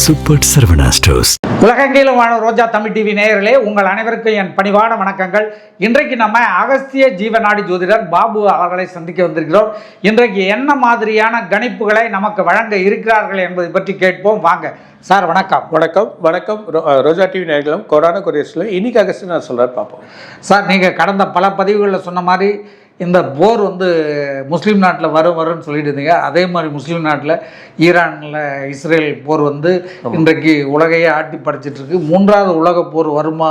Super Saravana stores. உலகெங்கிலும் வாழும் ரோஜா Tamil TV நேயர்களே, உங்கள் அனைவருக்கும் என் பணிவான வணக்கங்கள். இன்றைக்கு நம்ம அகஸ்திய ஜீவநாடி ஜோதிடர் பாபு அவர்களை சந்திக்க வந்திருக்கிறோம். இன்றைக்கு என்ன மாதிரியான கணிப்புகளை நமக்கு வழங்க இருக்கிறார்கள் என்பதை பற்றி கேட்போம். வாங்க சார். வணக்கம். வணக்கம் ரோஜா டிவி நேயர்களும் கொரோனா கொரியர்ஸில் இன்னைக்கு அகஸ்திய நான் சொல்கிறார் பார்ப்போம். சார், நீங்கள் கடந்த பல பதிவுகளில் சொன்ன மாதிரி இந்த போர் முஸ்லீம் நாட்டில் வரும்னு சொல்லிட்டு இருந்தீங்க. அதே மாதிரி முஸ்லீம் நாட்டில் ஈரானில் இஸ்ரேல் போர் இன்றைக்கு உலகையே ஆட்டி படைச்சிட்ருக்கு. மூன்றாவது உலக போர் வருமா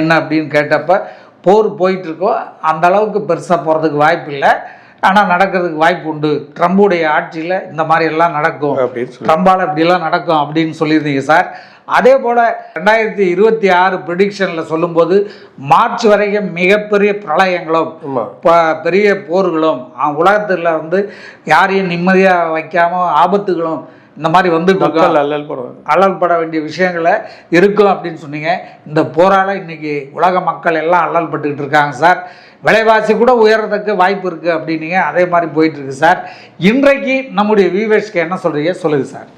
என்ன அப்படின்னு கேட்டப்ப போர் போயிட்டுருக்கோம். அந்த அளவுக்கு பெருசாக போகிறதுக்கு வாய்ப்பு இல்லை, ஆனால் நடக்கிறதுக்கு வாய்ப்பு உண்டு. ட்ரம்புடைய ஆட்சியில் இந்த மாதிரி எல்லாம் நடக்கும், ட்ரம்பால் இப்படிலாம் நடக்கும் அப்படின்னு சொல்லியிருந்தீங்க சார். அதே போல் 2026 ப்ரிடிக்ஷனில் சொல்லும்போது மார்ச் வரைக்கும் மிகப்பெரிய பிரளயங்களும் பெரிய போர்களும் உலகத்தில் யாரையும் நிம்மதியாக வைக்காமல் ஆபத்துகளும் இந்த மாதிரி அல்லல் பட வேண்டிய விஷயங்களை இருக்கும் அப்படின்னு சொன்னீங்க. இந்த போரால் இன்றைக்கி உலக மக்கள் எல்லாம் அல்லல் பட்டுக்கிட்டு இருக்காங்க சார். விலைவாசி கூட உயர்றதுக்கு வாய்ப்பு இருக்குது அப்படின்னீங்க. அதே மாதிரி போயிட்டுருக்கு சார். இன்றைக்கு நம்முடைய வியூவர்ஸ்க்கு என்ன சொல்கிறீங்க, சொல்லுங்கள் சார்.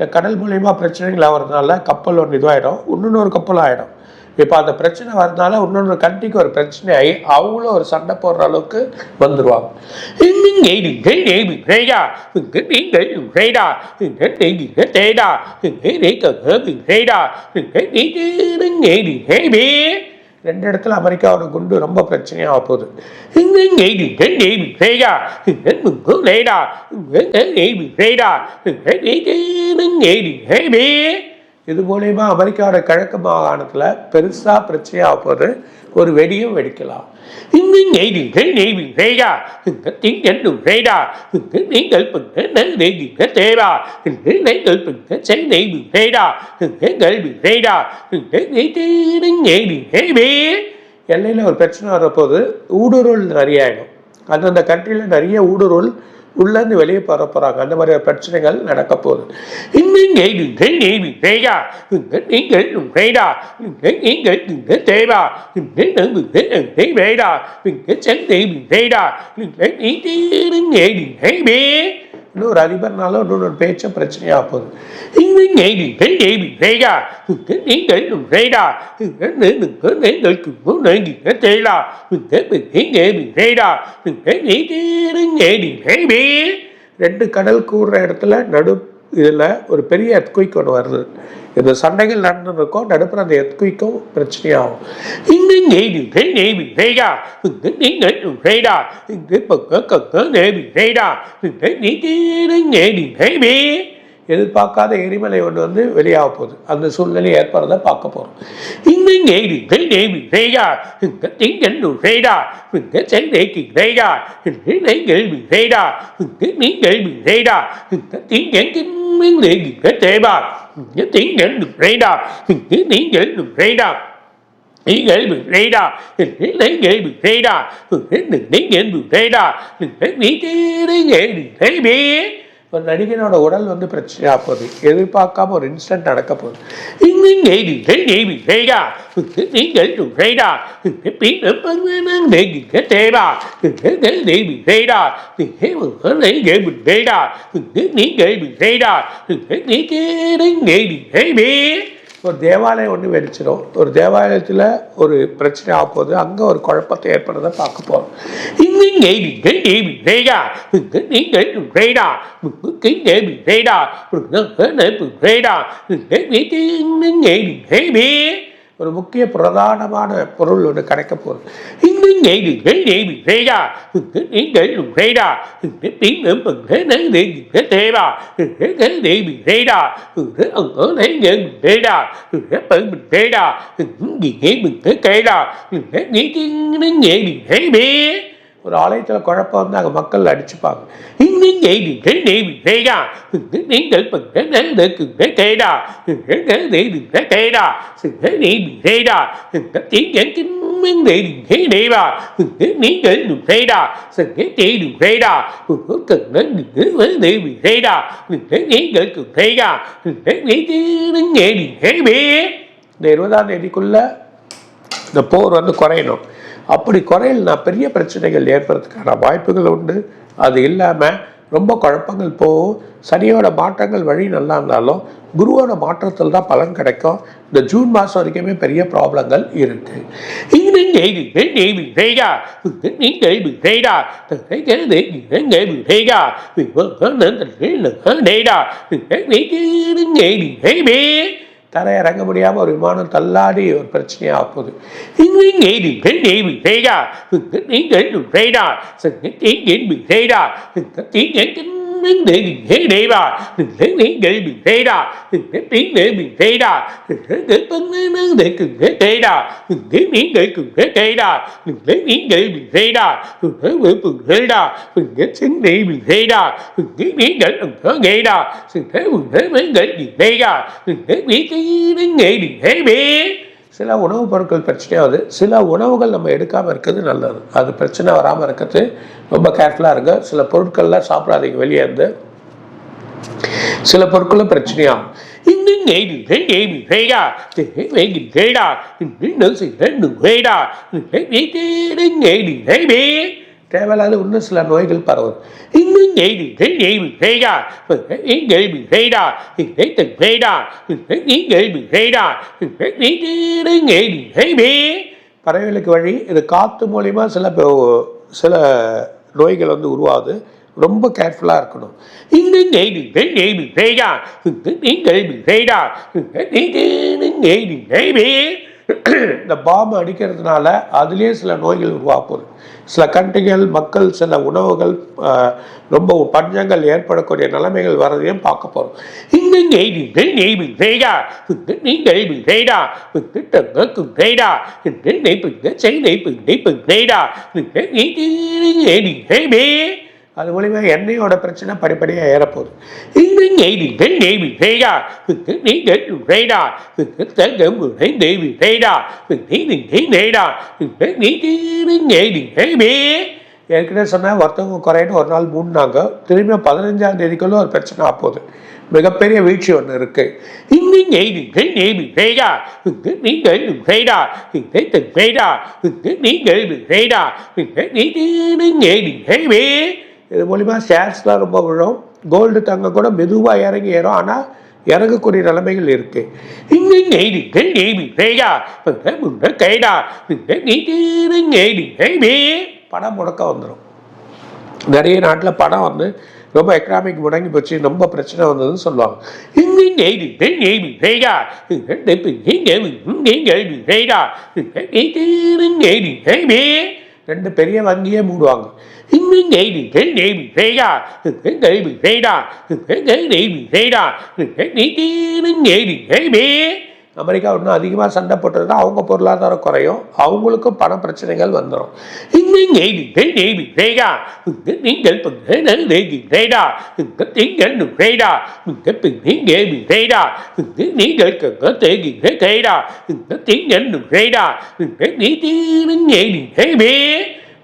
இந்த கடல் மூலியமாக பிரச்சனைகள் ஆகிறதுனால கப்பல் ஒன்று இதுவாகிடும், இன்னொன்று கப்பல் ஆகிடும். இப்போ அந்த பிரச்சனை வரதுனால இன்னொன்று கண்ட்ரிக்கு ஒரு பிரச்சனை ஆகி அவங்களும் ஒரு சண்டை போடுற அளவுக்கு வந்துடுவாங்க. ரெண்டு இடத்துல அமெரிக்காவோட குண்டு ரொம்ப பிரச்சனையாக போகுது. இது மூலயமா அமெரிக்காவோட கிழக்கு மாகாணத்தில் பெருசாக பிரச்சனையாக போகுது. ஒரு வெடியும் வெடிக்கலாம். எல்லையில் ஒரு பிரச்சனை வரப்போது ஊடுருவல் நிறைய ஆகிடும். அந்தந்த கண்ட்ரியில் நிறைய ஊடுருவல் உள்ளேருந்து வெளியே போற போகிறாங்க. அந்த மாதிரி பிரச்சனைகள் நடக்க போகுது. இன்னொரு அதிபர்னால இன்னொரு பேச்ச பிரச்சனையாக போகுது. ரெண்டு கடல் கூடுற இடத்துல நடு இதில் ஒரு பெரிய எர்த்குயிக் ஒன்று வருது. இந்த சண்டைகள் நடந்துருக்கோம், நடுப்புற அந்த எர்த்குயிக்கும் பிரச்சனையாகும். எதிர்பார்க்காத எரிமலை ஒன்று வெளியாக போகுது. அந்த சூழ்நிலை ஏற்படுறத பார்க்க போகிறோம். ஒரு நடிகனோட உடல் பிரச்சனையாக போகுது. எதிர்பார்க்காம ஒரு இன்சிடென்ட் நடக்க போகுது. ஒரு தேவாலயம் ஒன்று வெடிச்சிடும். ஒரு தேவாலயத்தில் ஒரு பிரச்சனை ஆக போகுது. அங்கே ஒரு குழப்பத்தை ஏற்படுறதை பார்க்க போகிறோம். ஒரு முக்கிய பிரதானமான பொருள் ஒன்று கிடைக்க போகுது. ஒரு ஆலயத்தில் குழப்பம் வந்து அங்கே மக்கள் அடிச்சுப்பாங்க. இந்த 20ஆம் தேதிக்குள்ள இந்த போர் வந்து குறையணும். அப்படி குறையலனா பெரிய பிரச்சனைகள் ஏற்படுறதுக்கான வாய்ப்புகள் உண்டு. அது இல்லாமல் ரொம்ப குழப்பங்கள் போகும். சனியோட மாற்றங்கள் வழி நல்லா இருந்தாலும் குருவோட மாற்றத்தில் தான் பலன் கிடைக்கும். இந்த ஜூன் மாதம் வரைக்குமே பெரிய ப்ராப்ளங்கள் இருக்கு. தரை இறங்க முடியாமல் ஒரு விமானம் தள்ளாடி ஒரு பிரச்சனையாக போகுது. சில உணவுப் பொருட்கள் பிரச்சனையாகுது. சில உணவுகள் நம்ம எடுக்காமல் இருக்கிறது நல்லது. அது பிரச்சனை வராமல் இருக்கிறது ரொம்ப கேர்ஃபுல்லாக இருக்கு. சில பொருட்கள்லாம் சாப்பிடாதீங்க வெளியே இருந்து. சில பொருட்களும் பிரச்சனையாகும். தேவையில்லாத இன்னும் சில நோய்கள் பரவுது. பறவைகளுக்கு வழி இது காற்று மூலிமா சில நோய்கள் வந்து உருவாகுது. ரொம்ப கேர்ஃபுல்லாக இருக்கணும். இந்த பாம்பு அடிக்கிறதுனால அதுலேயே சில நோய்கள் உருவாக்குது. சில கண்ட்ரிகள் மக்கள் சில உணவுகள் ரொம்ப பஞ்சங்கள் ஏற்படக்கூடிய நிலைமைகள் வரதையும் பார்க்க போகிறோம். அது மூலிமா எண்ணெயோட பிரச்சனை படிப்படியாக ஏறப்போகுது. ஏற்கனவே சொன்னால் ஒருத்தவங்க குறையின்னு ஒரு நாள் மூடினாங்க. திரும்பி 15ஆம் தேதிக்குள்ள ஒரு பிரச்சனை ஆப்போகுது. மிகப்பெரிய வீழ்ச்சி ஒன்று இருக்கு. இது மூலிமா ஷேர்ஸ்லாம் ரொம்ப விழும். கோல்டு தங்கம் கூட மெதுவாக இறங்கி ஏறும். ஆனால் இறங்கக்கூடிய நிலைமைகள் இருக்கு. பணம் முடக்க வந்துடும். நிறைய நாட்டில் பணம் வந்து ரொம்ப எக்கனாமிக் முடங்கி போச்சு, ரொம்ப பிரச்சனை வந்ததுன்னு சொல்லுவாங்க. ரெண்டு பெரிய வங்கியே மூடுவாங்க. அமெரிக்கா இன்னும் அதிகமாக சண்டை போட்டதுன்னா அவங்க பொருளாதாரம் குறையும், அவங்களுக்கும் பண பிரச்சனைகள் வந்துடும்.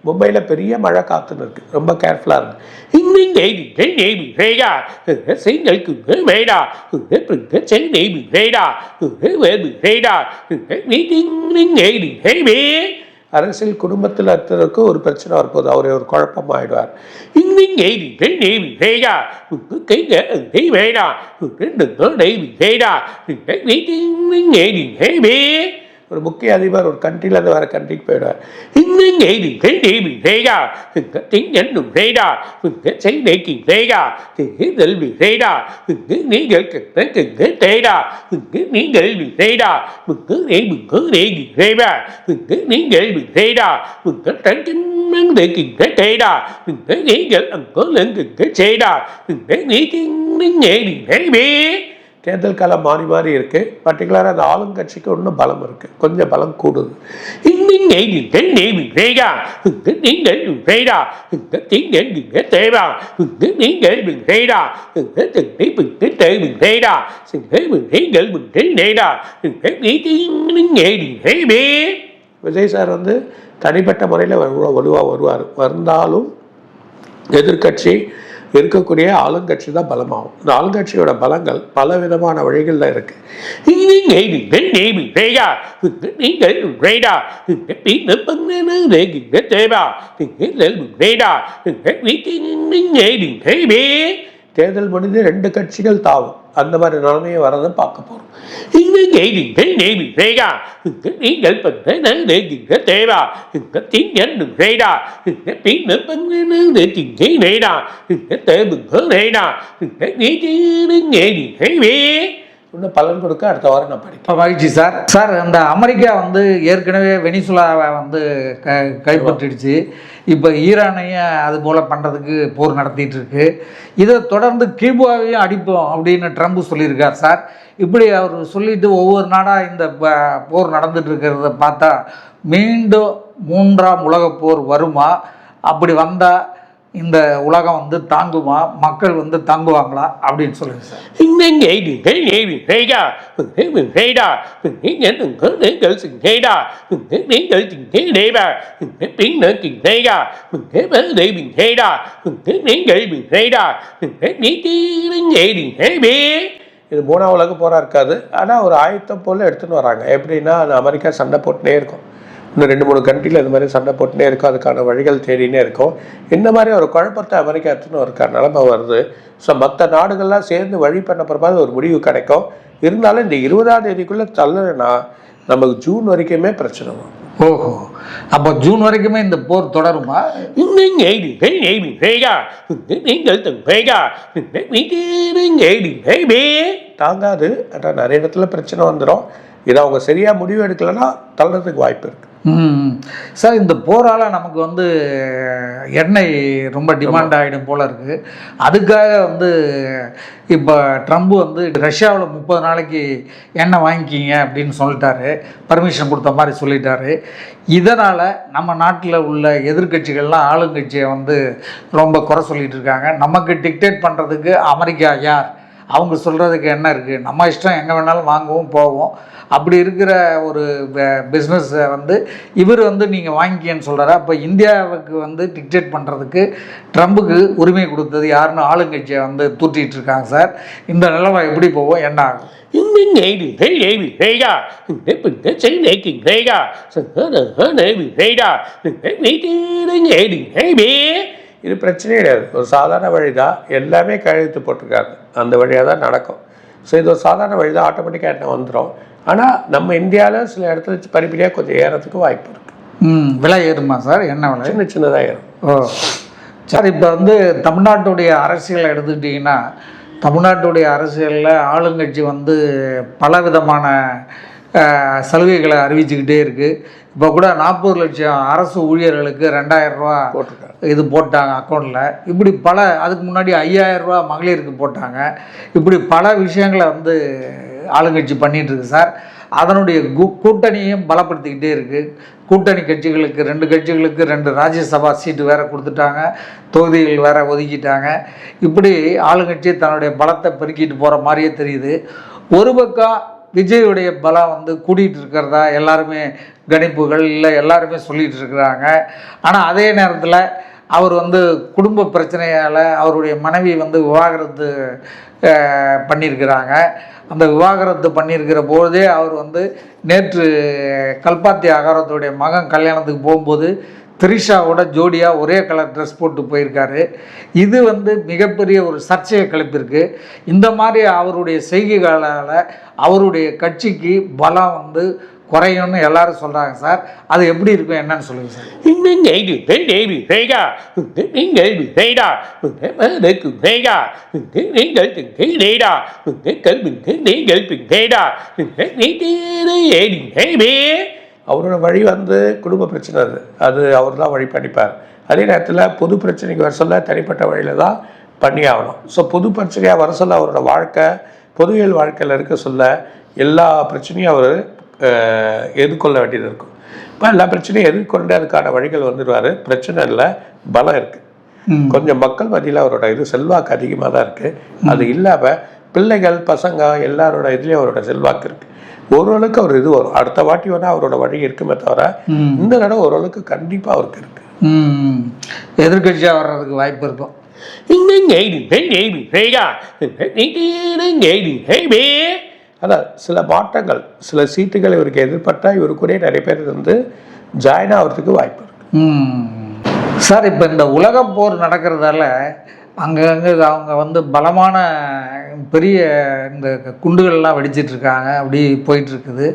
மும்பையில் பெரிய மழை காத்துன்னு இருக்கு. ரொம்ப கேர்ஃபுல்லாக இருக்கு. அரசியல் குடும்பத்தில் இருக்கிறதுக்கு ஒரு பிரச்சனை வரப்போகுது. அவரே ஒரு குழப்பம் ஆயிடுவார். ஒரு முக்கிய அதிபர் ஒரு கண்ட்ரில இருந்து வேற கண்ட்ரிக்கு போயிடுவார். தேர்தல் காலம் மாறி மாறி இருக்குது. பர்டிகுலராக அந்த ஆளுங்கட்சிக்கு இன்னும் பலம் இருக்குது, கொஞ்சம் பலம் கூடுது. விஜய் சார் வந்து தனிப்பட்ட முறையில் வலுவாக வருவார். வந்தாலும் எதிர்கட்சி இருக்கக்கூடிய ஆளுங்கட்சி தான் பலமாகும். இந்த ஆளுங்கட்சியோட பலங்கள் பல விதமான வழிகளில் இருக்கு. தேர்தல் முடிந்து 2 கட்சிகள் தாவும், அந்த மாதிரி நிலைமையை வரதை பார்க்க போறோம். இன்னும் பலன் கொடுக்க அடுத்த வாரம் நான் படிப்பேன். மகிழ்ச்சி சார். சார், அந்த அமெரிக்கா வந்து ஏற்கனவே வெனிசுலாவை வந்து கைப்பற்றிடுச்சு. இப்போ ஈரானையும் அது போல் பண்ணுறதுக்கு போர் நடத்திட்டு இருக்கு. இதை தொடர்ந்து கியூபாவையும் அடிப்போம் அப்படின்னு ட்ரம்ப் சொல்லியிருக்கார் சார். இப்படி அவர் சொல்லிட்டு ஒவ்வொரு நாடாக இந்த போர் நடந்துட்டு இருக்கிறத பார்த்தா மீண்டும் 3ஆம் உலகப் போர் வருமா? அப்படி வந்தால் இந்த உலகம் வந்து தாங்குமா? மக்கள் வந்து தாங்குவாங்களா அப்படின்னு சொல்லுங்க சார். இது 3ஆம் உலக போரா இருக்காது. ஆனால் ஒரு ஆயத்தம் போல எடுத்துன்னு வராங்க. எப்படின்னா, அமெரிக்கா சண்டை போட்டுனே இருக்கும், இன்னும் 2-3 கண்ட்ரியில் இந்த மாதிரி சண்டை போட்டுனே இருக்கும், அதுக்கான வழிகள் தேடினே இருக்கும். இந்த மாதிரி ஒரு குழப்பத்தை அமெரிக்கா எடுத்துன்னு ஒரு நிலைமை வருது. ஸோ மற்ற நாடுகள்லாம் சேர்ந்து வழி பண்ண பிறகு ஒரு முடிவு கிடைக்கும். இருந்தாலும் இந்த 20ஆம் தேதிக்குள்ளே தள்ளலைன்னா நமக்கு ஜூன் வரைக்குமே பிரச்சனை வரும். ஓஹோ, அப்போ ஜூன் வரைக்குமே இந்த போர் தொடருமா? தாங்காது. ஆனால் நிறைய இடத்துல பிரச்சனை வந்துடும். இதை அவங்க சரியாக முடிவு எடுக்கலைன்னா தள்ளுறதுக்கு வாய்ப்பு இருக்குது. சார், இந்த போரால் நமக்கு வந்து எண்ணெய் ரொம்ப டிமாண்ட் ஆகிடும் போல் இருக்குது. அதுக்காக வந்து இப்போ ட்ரம்ப் வந்து ரஷ்யாவில் 30 நாளைக்கு எண்ணெய் வாங்கிக்கிங்க அப்படின்னு சொல்லிட்டாரு, பர்மிஷன் கொடுத்த மாதிரி சொல்லிட்டாரு. இதனால் நம்ம நாட்டில் உள்ள எதிர்கட்சிகள்லாம் ஆளுங்கட்சியை வந்து ரொம்ப குறை சொல்லிகிட்டு இருக்காங்க. நமக்கு டிக்டேட் பண்ணுறதுக்கு அமெரிக்கா யார்? அவங்க சொல்கிறதுக்கு என்ன இருக்குது? நம்ம இஷ்டம், எங்கே வேணாலும் வாங்குவோம் போவோம். அப்படி இருக்கிற ஒரு பிஸ்னஸை வந்து இவர் வந்து நீங்கள் வாங்கிக்கன்னு சொல்கிறாரு. அப்போ இந்தியாவுக்கு வந்து டிக்டேட் பண்ணுறதுக்கு ட்ரம்புக்கு உரிமை கொடுத்தது யாருன்னு ஆளுங்கட்சியை வந்து தூற்றிட்டு இருக்காங்க சார். இந்த நிலைமை எப்படி போவோம், என்ன ஆகும்? இது பிரச்சனையே கிடையாது. ஒரு சாதாரண வழி தான், எல்லாமே கையெழுத்து போட்டிருக்காங்க, அந்த வழியாக தான் நடக்கும். ஸோ இது ஒரு சாதாரண வழி தான், ஆட்டோமேட்டிக்காக என்ன வந்துடும். ஆனால் நம்ம இந்தியாவில் சில இடத்துல படிப்படியாக கொஞ்சம் ஏறதுக்கு வாய்ப்பு இருக்குது. விலை ஏறுமா சார்? என்ன விலை? சின்னதாக ஏறும். ஓ சார், இப்போ வந்து தமிழ்நாட்டுடைய அரசியலை எடுத்துக்கிட்டிங்கன்னா, தமிழ்நாட்டுடைய அரசியலில் ஆளுங்கட்சி வந்து பலவிதமான சலுகைகளை அறிவிச்சுக்கிட்டே இருக்குது. இப்போ கூட 40 லட்சம் அரசு ஊழியர்களுக்கு 2000 ரூபா இது போட்டாங்க அக்கௌண்ட்டில். இப்படி பல, அதுக்கு முன்னாடி 5000 ரூபா மகளிருக்கு போட்டாங்க. இப்படி பல விஷயங்களை வந்து ஆளுங்கட்சி பண்ணிகிட்ருக்கு சார். அதனுடைய கூட்டணியும் பலப்படுத்திக்கிட்டே இருக்குது. கூட்டணி கட்சிகளுக்கு 2 கட்சிகளுக்கு 2 ராஜ்யசபா சீட்டு வேறு கொடுத்துட்டாங்க, தொகுதிகள் வேறு ஒதுக்கிட்டாங்க. இப்படி ஆளுங்கட்சி தன்னுடைய பலத்தை பெருக்கிட்டு போகிற மாதிரியே தெரியுது. ஒரு பக்கம் விஜயுடைய பலம் வந்து கூட்டிகிட்டு இருக்கிறதா எல்லாருமே கணிப்புகள் இல்லை எல்லாருமே சொல்லிகிட்டு இருக்கிறாங்க. ஆனால் அதே நேரத்தில் அவர் வந்து குடும்ப பிரச்சனையால் அவருடைய மனைவி வந்து விவாகரத்து பண்ணியிருக்கிறாங்க. அந்த விவாகரத்து பண்ணியிருக்கிற போதே அவர் வந்து நேற்று கல்பாத்தி அகாரத்துடைய மகன் கல்யாணத்துக்கு போகும்போது த்ரிஷாவோட ஜோடியாக ஒரே கலர் ட்ரெஸ் போட்டு போயிருக்காரு. இது வந்து மிகப்பெரிய ஒரு சர்ச்சையை கிளப்பியிருக்கு. இந்த மாதிரி அவருடைய செய்கைகளால் அவருடைய கட்சிக்கு பலம் வந்து குறையும்னு எல்லாரும் சொல்கிறாங்க சார். அது எப்படி இருக்கும், என்னன்னு சொல்லுங்கள் சார். அவரோட வழி வந்து குடும்ப பிரச்சனை, அது அவர் தான் வழி பண்ணிப்பார். அதே நேரத்தில் பொது பிரச்சனைக்கு வர சொல்ல தனிப்பட்ட வழியில் தான் பண்ணி ஆகணும். ஸோ பொது பிரச்சனையாக வர சொல்ல அவரோட வாழ்க்கை பொதுவியல் வாழ்க்கையில் இருக்க சொல்ல எல்லா பிரச்சனையும் அவர் எதிர்கொள்ள வேண்டியது இருக்கும். இப்போ எல்லா பிரச்சனையும் எதிர்கொண்டு அதுக்கான வழிகள் வந்துடுவார். பிரச்சனை இல்லை, பலம் இருக்குது. கொஞ்சம் மக்கள் மத்தியில் அவரோட இது செல்வாக்கு அதிகமாக தான் இருக்குது. அது இல்லாமல் பிள்ளைகள் பசங்க எல்லாரோட இதுலேயும் அவரோட செல்வாக்கு இருக்குது. ஓரளவுக்கு அவர் இது வரும். அடுத்த வாட்டி வேணால் அவரோட வழி இருக்குமே தவிர இந்த தடவை ஓரளவுக்கு கண்டிப்பாக அவருக்கு இருக்குது. எதிர்கட்சியாக வர்றதுக்கு வாய்ப்பு இருக்கும். அதான் சில மாற்றங்கள், சில சீட்டுகள் இவருக்கு எதிர்பட்டால் இவருக்குரிய நிறைய பேர் வந்து ஜாயின் ஆகிறதுக்கு வாய்ப்பு இருக்கு. சார், இப்போ இந்த உலக போர் நடக்கிறதால அங்கங்கே அவங்க வந்து பலமான பெரிய இந்த குண்டுகள்லாம் வெடிச்சிட்ருக்காங்க, அப்படி போயிட்டுருக்குது.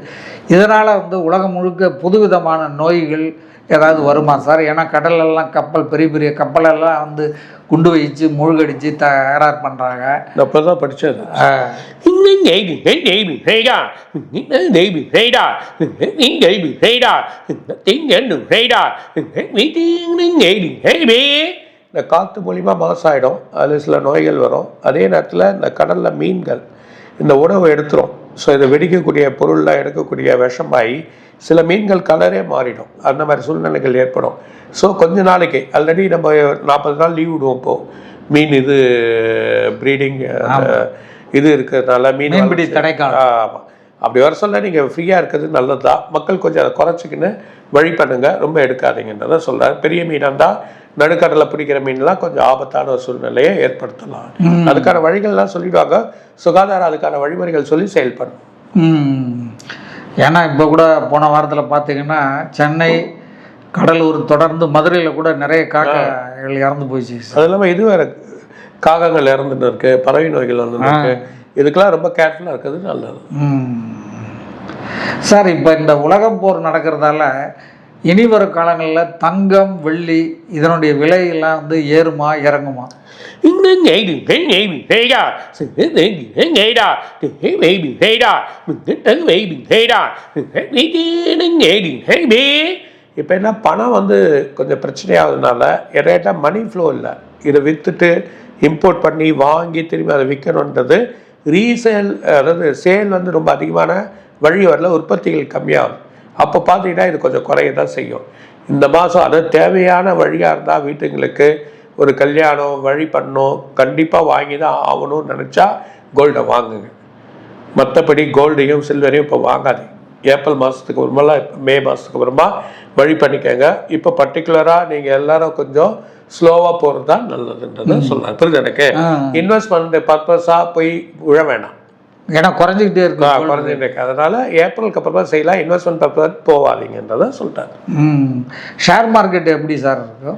இதனால் வந்து உலகம் முழுக்க புதுவிதமான நோய்கள் ஏதாவது வருமா சார்? ஏன்னா கடலெல்லாம் கப்பல், பெரிய பெரிய கப்பலெல்லாம் வந்து குண்டு வச்சு மூழ்கடிச்சு தயார் பண்ணுறாங்க. அப்போ தான் படித்தது. இந்த காற்று மூலிமா மாசாயிடும், அதில் சில நோய்கள் வரும். அதே நேரத்தில் இந்த கடலில் மீன்கள் இந்த உணவு எடுத்துரும். ஸோ இதை வெடிக்கக்கூடிய பொருள்லாம் எடுக்கக்கூடிய விஷமாகி சில மீன்கள் கலரே மாறிடும். அந்த மாதிரி சூழ்நிலைகள் ஏற்படும். ஸோ கொஞ்ச நாளைக்கு ஆல்ரெடி நம்ம 40 நாள் லீவ் விடுவோம். இப்போது மீன் இது ப்ரீடிங் இது இருக்கிறதுனால மீன்பிடி தடைக்காலம். ஆமாம், அப்படி வர சொல்ல நீங்கள் ஃப்ரீயாக இருக்கிறது நல்லது தான். மக்கள் கொஞ்சம் அதை குறைச்சிக்கின்னு வழி பண்ணுங்கள், ரொம்ப எடுக்காதீங்கன்றதான் சொல்கிறார். பெரிய மீனாக இருந்தால் நடுக்கடலில் பிடிக்கிற மீன்லாம் கொஞ்சம் ஆபத்தான ஒரு சூழ்நிலையை ஏற்படுத்தலாம். அதுக்கான வழிகள்லாம் சொல்லிடுவாங்க. சுகாதாரம் அதுக்கான வழிமுறைகள் சொல்லி செயல்படணும். ஏன்னா இப்போ கூட போன வாரத்தில் பார்த்தீங்கன்னா சென்னை, கடலூர் தொடர்ந்து மதுரையில் கூட நிறைய காக்கைகள் இறந்து போயிடுச்சு. அது இல்லாமல் இது வேறு காகங்கள் இறந்துட்டு இருக்கு, பறவை நோய்கள் வந்துட்டு இருக்கு. இதுக்கெல்லாம் ரொம்ப கேர்ஃபுல்லாக இருக்கிறது நல்லது. சார், இப்போ இந்த உலகம் போர் நடக்கிறதால இனி வரும் காலங்களில் தங்கம், வெள்ளி இதனுடைய விலையெல்லாம் வந்து ஏறுமா இறங்குமா? இப்போ என்ன, பணம் வந்து கொஞ்சம் பிரச்சனையாகிறதுனால ரேட்டாக மணி ஃப்ளோ இல்லை. இதை விற்றுட்டு இம்போர்ட் பண்ணி வாங்கி திரும்பி அதை விற்கணுன்றது ரீசேல், அதாவது சேல் வந்து ரொம்ப அதிகமான வழி வரல, உற்பத்திகள் கம்மியாகும். அப்போ பார்த்தீங்கன்னா இது கொஞ்சம் குறைய தான் செய்யும். இந்த மாதம் அது தேவையான வழியாக இருந்தால் வீட்டுங்களுக்கு ஒரு கல்யாணம் வழி பண்ணணும், கண்டிப்பாக வாங்கி தான் ஆகணும்னு நினச்சா கோல்டை வாங்குங்க. மற்றபடி கோல்டையும் சில்வரையும் இப்போ வாங்காதீங்க. ஏப்ரல் மாதத்துக்கு அப்புறமா, மே மாதத்துக்கு அப்புறமா வழி பண்ணிக்கோங்க. இப்போ பர்டிகுலராக நீங்கள் எல்லாரும் கொஞ்சம் ஸ்லோவாக போகிறது தான் நல்லதுன்றதை சொல்கிறாங்க. புரியுது எனக்கு? இன்வெஸ்ட்மெண்ட் பர்பஸாக போய் விழ வேணாம். ஏன்னா குறைஞ்சிக்கிட்டே இருக்கு. அதனால ஏப்ரலுக்கு அப்புறமா செய்யலாம். இன்வெஸ்ட்மெண்ட் பர்பஸ் போகாதீங்கன்றதை சொல்லிட்டாங்க. ஷேர் மார்க்கெட் எப்படி சார் இருக்கும்?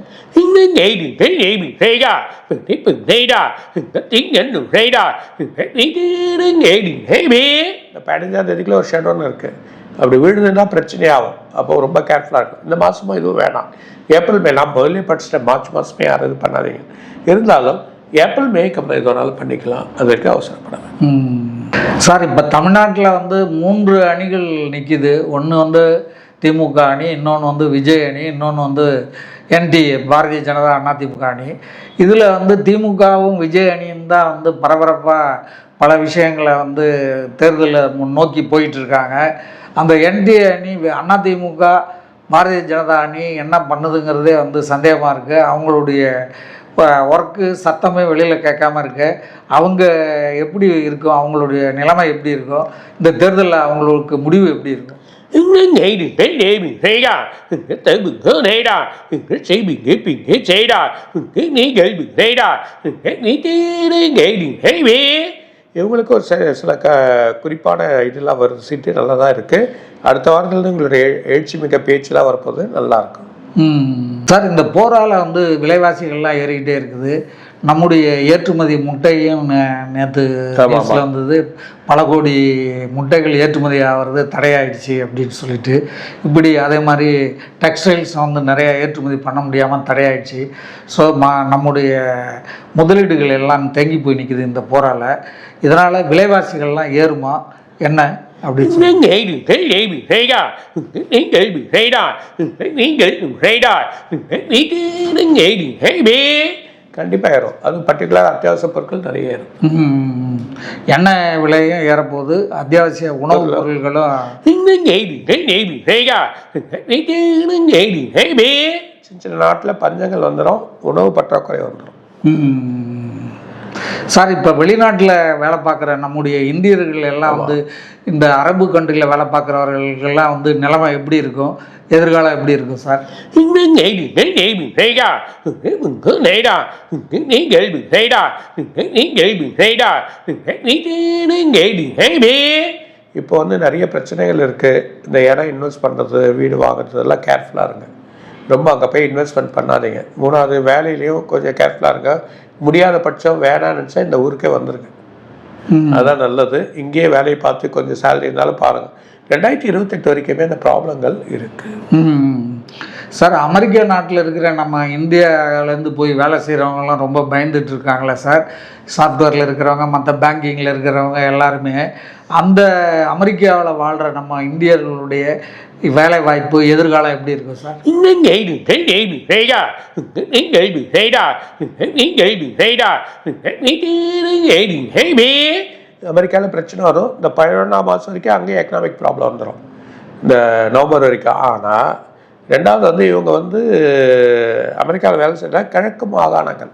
இந்த 15ஆம் தேதிக்குள்ள ஒரு ஷெட் ஒன்று இருக்கு. அப்படி விழுதுன்னா பிரச்சனையாகும். அப்போ ரொம்ப கேர்ஃபுல்லாக இருக்கும். இந்த மாதமும் இதுவும் வேணாம். ஏப்ரல் மே நான் முதல்ல படிச்சுட்டேன். மார்ச் மாதமே யாரும் இது பண்ணாதீங்க. இருந்தாலும் ஏப்ரல் மே கம்பெனி எதுனாலும் பண்ணிக்கலாம். அதற்கு அவசரப்படாது. சார், இப்போ தமிழ்நாட்டில் வந்து 3 அணிகள் நிற்கிது. ஒன்று வந்து திமுக அணி, இன்னொன்று வந்து விஜய் அணி, இன்னொன்று வந்து என்டிஏ பாரதிய ஜனதா அண்ணா திமுக அணி. இதில் வந்து திமுகவும் விஜய் அணியும் தான் வந்து பரபரப்பாக பல விஷயங்களை வந்து தேர்தலில் முன்னோக்கி போயிட்டுருக்காங்க. அந்த என்டிஏ அணி, அண்ணா திமுக, பாரதிய ஜனதா அணி என்ன பண்ணுதுங்கிறதே வந்து சந்தேகமாக இருக்குது. அவங்களுடைய ஒர்க்கு சத்தமே வெளியில் கேட்காம இருக்கு. அவங்க எப்படி இருக்கும், அவங்களுடைய நிலைமை எப்படி இருக்கும், இந்த தேர்தலில் அவங்களுக்கு முடிவு எப்படி இருக்கும்? இவங்களுக்கு ஒரு சில குறிப்பான இதெல்லாம் வருது. சீட்டு நல்லா தான் இருக்குது. அடுத்த வாரத்தில் உங்களுடைய எழுச்சி மிக்க பேச்செலாம் வரப்போது நல்லாயிருக்கும். சார், இந்த போரால் வந்து விலைவாசிகள்லாம் ஏறிக்கிட்டே இருக்குது. நம்முடைய ஏற்றுமதி முட்டையும் நேற்று நியூஸில் வந்தது. பல கோடி முட்டைகள் ஏற்றுமதி ஆகிறது தடையாயிடுச்சு அப்படின்னு சொல்லிட்டு. இப்படி அதே மாதிரி டெக்ஸ்டைல்ஸ் வந்து நிறைய ஏற்றுமதி பண்ண முடியாமல் தடையாயிடுச்சு. ஸோ நம்முடைய முதலீடுகள் எல்லாம் தேங்கி போய் நிற்குது இந்த போரால். இதனால் விலைவாசிகள்லாம் ஏறுமா என்ன கண்டிப்பாக ஏறும். அது பர்டிகுலர் அத்தியாவசிய பொருட்கள் நிறைய ஏறும். எண்ணெய் விலையும் ஏறப்போகுது, அத்தியாவசிய உணவுப் பொருட்களும். சின்ன சின்ன நாட்டில் பஞ்சங்கள் வந்துடும், உணவு பற்றாக்குறை வந்துடும். சார், இப்போ வெளிநாட்டில் வேலை பார்க்குற நம்முடைய இந்தியர்கள் எல்லாம் வந்து இந்த அரபு கண்ட்ரியில் வேலை பார்க்குறவர்களுக்கெல்லாம் வந்து நிலைமை எப்படி இருக்கும், எதிர்காலம் எப்படி இருக்கும் சார்? இப்போ வந்து நிறைய பிரச்சனைகள் இருக்குது. இந்த இடம் இன்வெஸ்ட் பண்ணுறது, வீடு வாங்குறது எல்லாம் கேர்ஃபுல்லாக இருங்க. ரொம்ப அங்கே போய் இன்வெஸ்ட்மெண்ட் பண்ணாதீங்க. 3வது வேலையிலையும் கொஞ்சம் கேர்ஃபுல்லாக இருங்க. முடியாத பட்சம் வேணான்னு நினச்சா இந்த ஊருக்கே வந்துருங்க, அதுதான் நல்லது. இங்கேயே வேலையை பார்த்து கொஞ்சம் சேலரி இருந்தாலும் பாருங்கள். 2028 வரைக்குமே இந்த ப்ராப்ளங்கள் இருக்குது. சார், அமெரிக்கா நாட்டில் இருக்கிற நம்ம இந்தியாவிலேருந்து போய் வேலை செய்கிறவங்கலாம் ரொம்ப பயந்துட்டு இருக்காங்களே சார். சாஃப்ட்வேரில் இருக்கிறவங்க, மற்ற பேங்கிங்கில் இருக்கிறவங்க எல்லாருமே அந்த அமெரிக்காவில் வாழ்கிற நம்ம இந்தியர்களுடைய வேலை வாய்ப்பு எதிர்காலம் எப்படி இருக்கும் சார்? அமெரிக்காவில் பிரச்சனை வரும். இந்த 11ஆம் மாதம் வரைக்கும் அங்கேயே எக்கனாமிக் ப்ராப்ளம் வந்துடும், இந்த நவம்பர் வரைக்கும். ஆனால் 2வது வந்து இவங்க வந்து அமெரிக்காவில் வேலை செய்கிற கிழக்கு மாகாணங்கள்,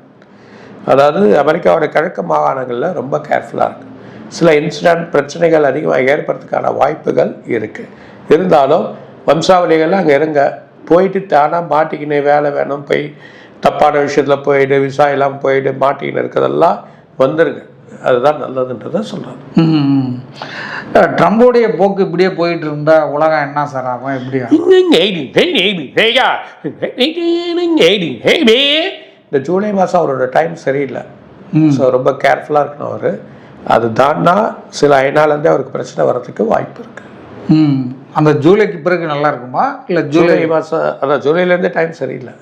அதாவது அமெரிக்காவோட கிழக்கு மாகாணங்களில் ரொம்ப கேர்ஃபுல்லாக இருக்குது. சில இன்சிடென்ட் பிரச்சனைகள் அதிகமாக ஏற்படுறதுக்கான வாய்ப்புகள் இருக்குது. இருந்தாலும் வம்சாவளிகளில் அங்கே இருங்க. போயிட்டு தானாக மாட்டிக்கின்னு வேலை வேணும், போய் தப்பான விஷயத்தில் போயிட்டு விசா எல்லாம் போயிட்டு மாட்டிக்கின்னு இருக்கிறதெல்லாம் வந்துருங்க. அதுதான் நல்லதுன்றதை சொல்கிறாங்க. ட்ரம்போடைய போக்கு இப்படியே போயிட்டு இருந்தால் உலகம் என்ன சார் ஆகும், எப்படி? இந்த ஜூலை மாதம் அவரோட டைம் சரியில்லை. ஸோ ரொம்ப கேர்ஃபுல்லாக இருக்கணும் அவர். அது தான்னா சில ஐநாலேருந்தே அவருக்கு பிரச்சனை வர்றதுக்கு வாய்ப்பு இருக்குது. அந்த ஜூலைக்கு பிறகு நல்லா இருக்குமா, இல்லை ஜூலை மாதம்? அதான் ஜூலைலேருந்தே டைம் சரியில்லை.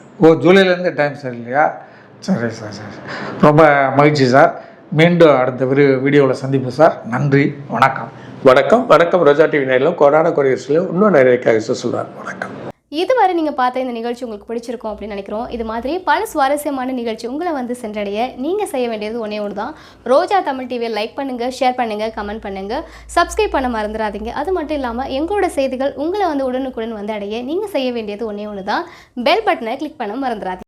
ஜூலைலேருந்தே டைம் சரியில்லையா? சரி சார், சரி. ரொம்ப மகிழ்ச்சி சார். மீண்டும் அடுத்த வீடியோவில் சந்திப்போம் சார். நன்றி, வணக்கம். வணக்கம். ரோஜா டிவி நேரில் கொரோனா கொரியர்ஸில் இன்னும் நிறைய சொல்கிறார். வணக்கம். இதுவரை நீங்கள் பார்த்த இந்த நிகழ்ச்சி உங்களுக்கு பிடிச்சிருக்கும் அப்படின்னு நினைக்கிறோம். இது மாதிரி பல சுவாரஸ்யமான நிகழ்ச்சி உங்களை வந்து சென்றடைய நீங்கள் செய்ய வேண்டியது ஒன்றே ஒன்று தான். ரோஜா தமிழ் டிவியை லைக் பண்ணுங்கள், ஷேர் பண்ணுங்கள், கமெண்ட் பண்ணுங்கள், சப்ஸ்கிரைப் பண்ண மறந்துடாதீங்க. அது மட்டும் இல்லாமல் எங்களோட செய்திகள் உங்களை வந்து உடனுக்குடன் வந்து அடைய நீங்கள் செய்ய வேண்டியது ஒன்றே ஒன்று தான். பெல் பட்டனை கிளிக் பண்ண மறந்துடாதீங்க.